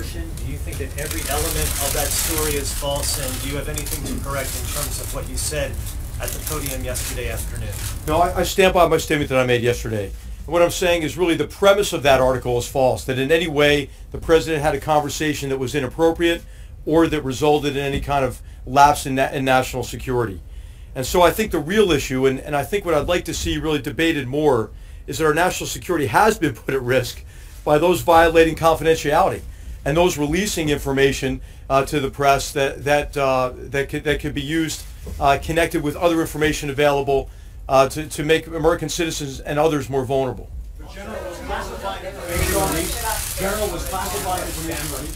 Do you think that every element of that story is false, and do you have anything to correct in terms of what you said at the podium yesterday afternoon? No, I stand by my statement that I made yesterday. And what I'm saying is really the premise of that article is false, that in any way the president had a conversation that was inappropriate or that resulted in any kind of lapse in national security. And so I think the real issue, and I think what I'd like to see really debated more, is that our national security has been put at risk by those violating confidentiality and those releasing information to the press that could be used connected with other information available to make American citizens and others more vulnerable. The General was classified information. General was classified information.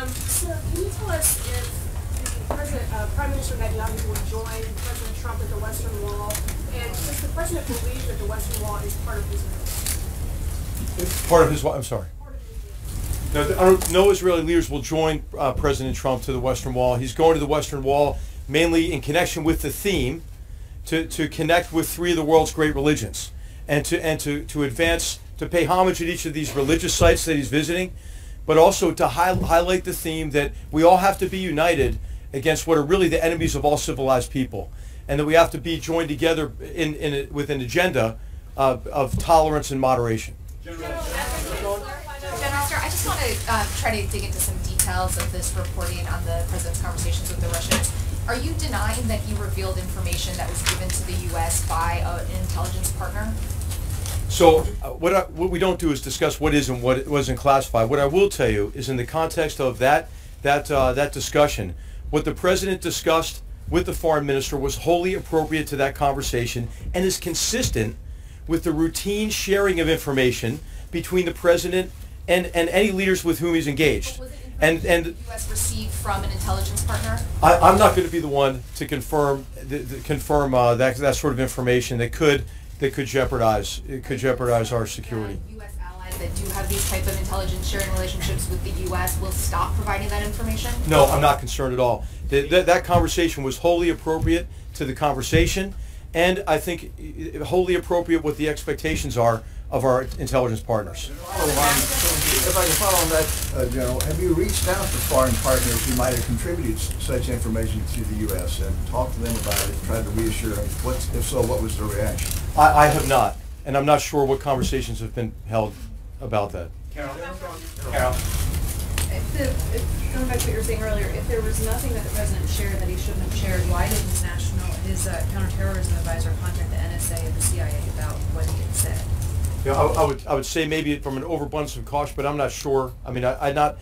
Sir, can you tell us if Prime Minister Netanyahu will join President Trump at the Western Wall, and does the president believe that the Western Wall is part of his will? It's part of his what? I'm sorry. No, no Israeli leaders will join President Trump to the Western Wall. He's going to the Western Wall mainly in connection with the theme to connect with three of the world's great religions and to advance, to pay homage at each of these religious sites that he's visiting, but also to highlight the theme that we all have to be united against what are really the enemies of all civilized people, and that we have to be joined together with an agenda of tolerance and moderation. General, I just want to try to dig into some details of this reporting on the president's conversations with the Russians. Are you denying that he revealed information that was given to the U.S. by an intelligence partner? So what we don't do is discuss what is and what wasn't classified. What I will tell you is in the context of that discussion, what the president discussed with the foreign minister was wholly appropriate to that conversation and is consistent with the routine sharing of information between the president and any leaders with whom he's engaged. Was it information the U.S. received from an intelligence partner? I'm not going to be the one to confirm that sort of information that could jeopardize our security. U.S. allies that do have these type of intelligence sharing relationships with the U.S. will stop providing that information? No, I'm not concerned at all. That conversation was wholly appropriate to the conversation, and I think wholly appropriate what the expectations are of our intelligence partners. If I can follow on that, General, have you reached out to foreign partners who might have contributed such information to the U.S. and talked to them about it, tried to reassure them? If so, what was their reaction? I have not, and I'm not sure what conversations have been held about that. Carol. Going back to what you were saying earlier, if there was nothing that the president shared that he shouldn't have shared, why did his counterterrorism advisor contact the NSA and the CIA about what he had said? Yeah, I would say maybe from an overabundance of caution, but I'm not sure. I mean, I've not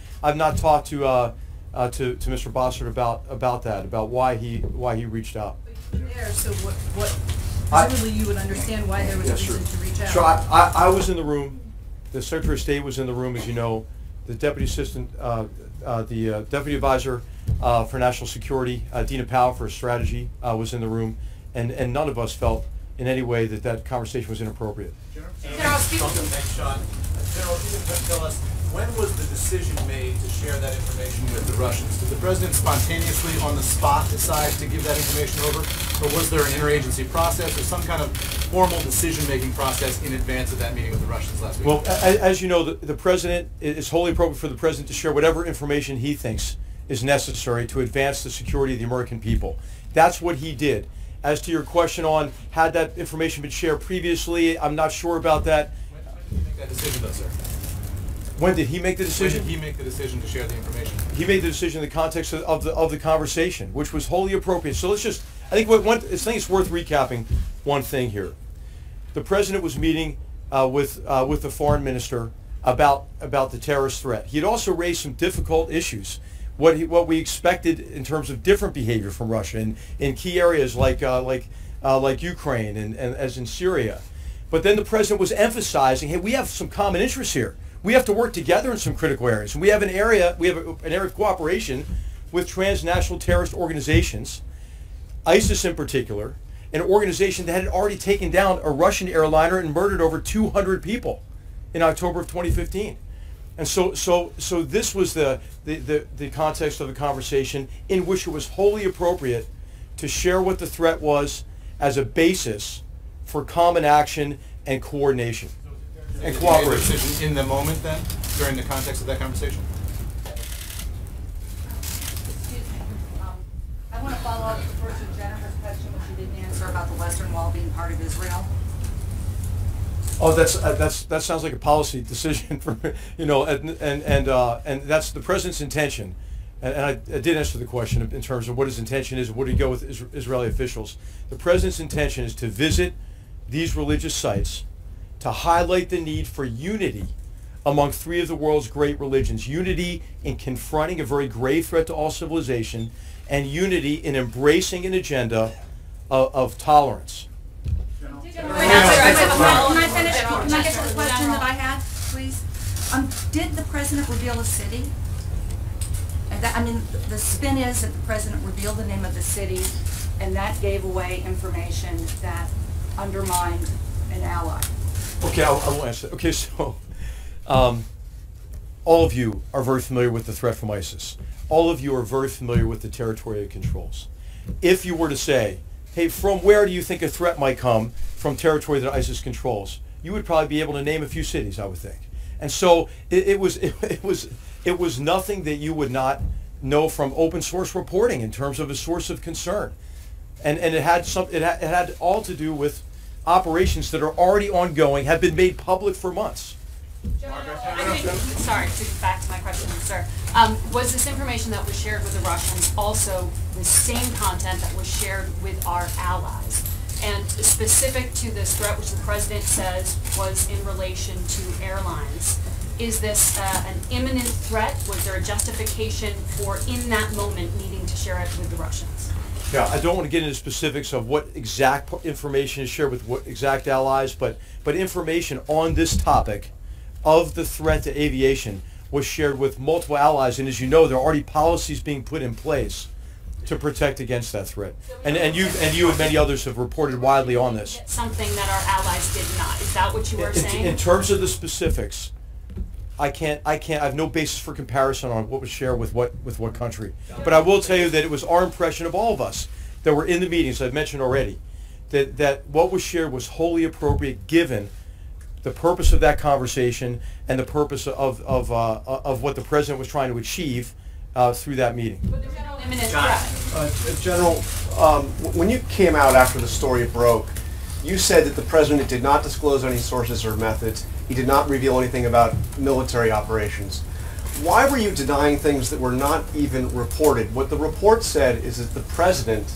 talked to Mr. Bossert about that, about why he reached out. But you were there, so what presumably you would understand why there was a reason to reach out. So I was in the room. The Secretary of State was in the room, as you know. The Deputy Assistant, the Deputy Advisor for National Security, Dina Powell for Strategy, was in the room, and none of us felt in any way that conversation was inappropriate. General, Thanks, Sean. General, if you can tell us, when was the decision made to share that information with the Russians? Did the president spontaneously on the spot decide to give that information over? Or was there an interagency process or some kind of formal decision-making process in advance of that meeting with the Russians last week? Well, as you know, the president, it's wholly appropriate for the president to share whatever information he thinks is necessary to advance the security of the American people. That's what he did. As to your question on had that information been shared previously, I'm not sure about that. When did he make that decision, though, sir? When did he make the decision? When did he make the decision to share the information? He made the decision in the context of the conversation, which was wholly appropriate. So let's just, I think it's worth recapping one thing here. The president was meeting with the foreign minister about the terrorist threat. He had also raised some difficult issues. What we expected in terms of different behavior from Russia in key areas like Ukraine and as in Syria. But then the president was emphasizing, hey, we have some common interests here. We have to work together in some critical areas. And we have an area of cooperation with transnational terrorist organizations, ISIS in particular, an organization that had already taken down a Russian airliner and murdered over 200 people in October of 2015. And so this was the context of the conversation in which it was wholly appropriate to share what the threat was as a basis for common action and coordination and cooperation. In the moment, then? during the context of that conversation? Excuse me. I want to follow up first with Jennifer's question, which you didn't answer about the Western Wall being part of Israel. Oh, that sounds like a policy decision for, you know, and that's the president's intention. And I did answer the question in terms of what his intention is, where do you go with Israeli officials. The president's intention is to visit these religious sites to highlight the need for unity among three of the world's great religions. Unity in confronting a very grave threat to all civilization, and unity in embracing an agenda of tolerance. Can I finish? Can I get to the question that I had, please? Did the president reveal a city? I mean, the spin is that the president revealed the name of the city, and that gave away information that undermined an ally. Okay, I won't answer that. Okay, so all of you are very familiar with the threat from ISIS. All of you are very familiar with the territory it controls. If you were to say, hey, from where do you think a threat might come from territory that ISIS controls? You would probably be able to name a few cities, I would think. And so it was nothing that you would not know from open source reporting in terms of a source of concern. And it had all to do with operations that are already ongoing, have been made public for months. Sorry, to get back to my question, sir. Was this information that was shared with the Russians also the same content that was shared with our allies? And specific to this threat, which the president says was in relation to airlines, is this an imminent threat? Was there a justification for, in that moment, needing to share it with the Russians? Yeah, I don't want to get into specifics of what exact information is shared with what exact allies, but information on this topic of the threat to aviation was shared with multiple allies, and as you know, there are already policies being put in place to protect against that threat. And you and many others have reported widely on this. Something that our allies did not. Is that what you were saying? In terms of the specifics, I have no basis for comparison on what was shared with what country. But I will tell you that it was our impression of all of us that were in the meetings, I've mentioned already, that what was shared was wholly appropriate given the purpose of that conversation and the purpose of what the president was trying to achieve through that meeting. But there's no imminent threat. General, when you came out after the story broke, you said that the president did not disclose any sources or methods. He did not reveal anything about military operations. Why were you denying things that were not even reported? What the report said is that the president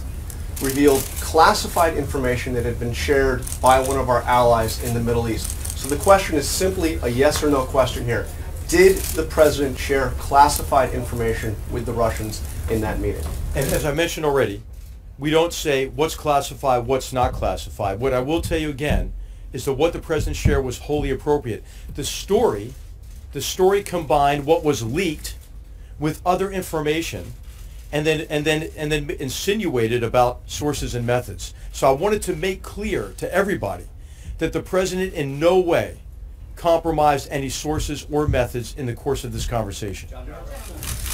revealed classified information that had been shared by one of our allies in the Middle East. So the question is simply a yes or no question here. Did the president share classified information with the Russians in that meeting? And as I mentioned already, we don't say what's classified, what's not classified. What I will tell you again is that what the president shared was wholly appropriate. The story combined what was leaked with other information and then insinuated about sources and methods. So I wanted to make clear to everybody that the president in no way compromised any sources or methods in the course of this conversation.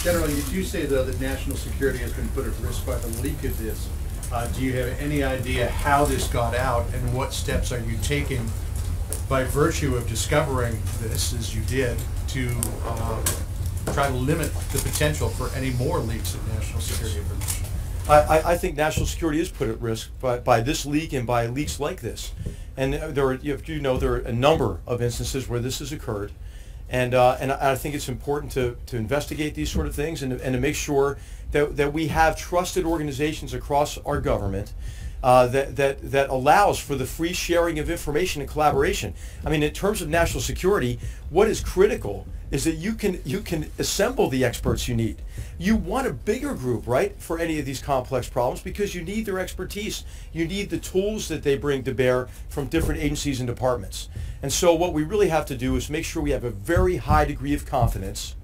General, you do say, though, that national security has been put at risk by the leak of this. Do you have any idea how this got out, and what steps are you taking by virtue of discovering this, as you did, to try to limit the potential for any more leaks of national security information? I think national security is put at risk by this leak and by leaks like this. And there are a number of instances where this has occurred. And I think it's important to investigate these sort of things and to make sure that we have trusted organizations across our government that allows for the free sharing of information and collaboration. I mean, in terms of national security, what is critical is that you can assemble the experts you need. You want a bigger group, right, for any of these complex problems because you need their expertise. You need the tools that they bring to bear from different agencies and departments. And so what we really have to do is make sure we have a very high degree of confidence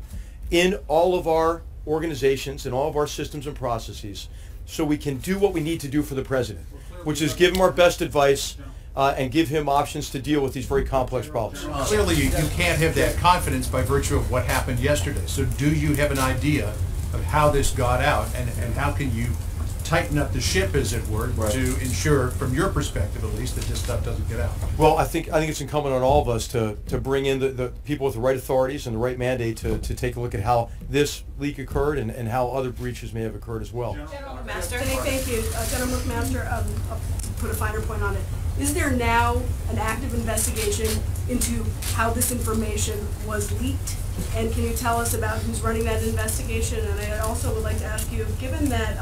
in all of our organizations and all of our systems and processes so we can do what we need to do for the president, which is give him our best advice and give him options to deal with these very complex problems. Clearly, you can't have that confidence by virtue of what happened yesterday. So do you have an idea of how this got out, and how can you tighten up the ship, as it were, to ensure, from your perspective at least, that this stuff doesn't get out? Well, I think it's incumbent on all of us to bring in the people with the right authorities and the right mandate to take a look at how this leak occurred and how other breaches may have occurred as well. General McMaster. Thank you. General McMaster, I'll put a finer point on it. Is there now an active investigation into how this information was leaked? And can you tell us about who's running that investigation? And I also would like to ask you, given that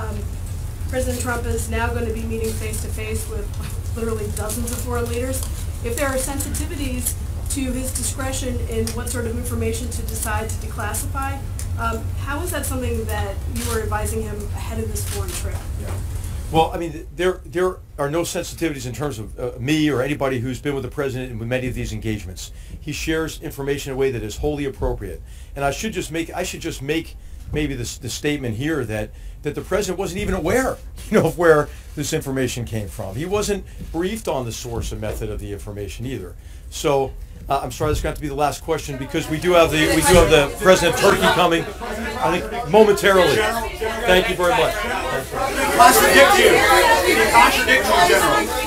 President Trump is now going to be meeting face-to-face with literally dozens of foreign leaders, if there are sensitivities to his discretion in what sort of information to decide to declassify, how is that something that you are advising him ahead of this foreign trip? Yeah. Well, I mean, there are no sensitivities in terms of me or anybody who's been with the president in many of these engagements. He shares information in a way that is wholly appropriate. And I should just make maybe the statement here that the president wasn't even aware, of where this information came from. He wasn't briefed on the source and method of the information either. So I'm sorry, this is going to be the last question because we do have the president of Turkey coming, I think momentarily. Thank you very much. Contradict you, General.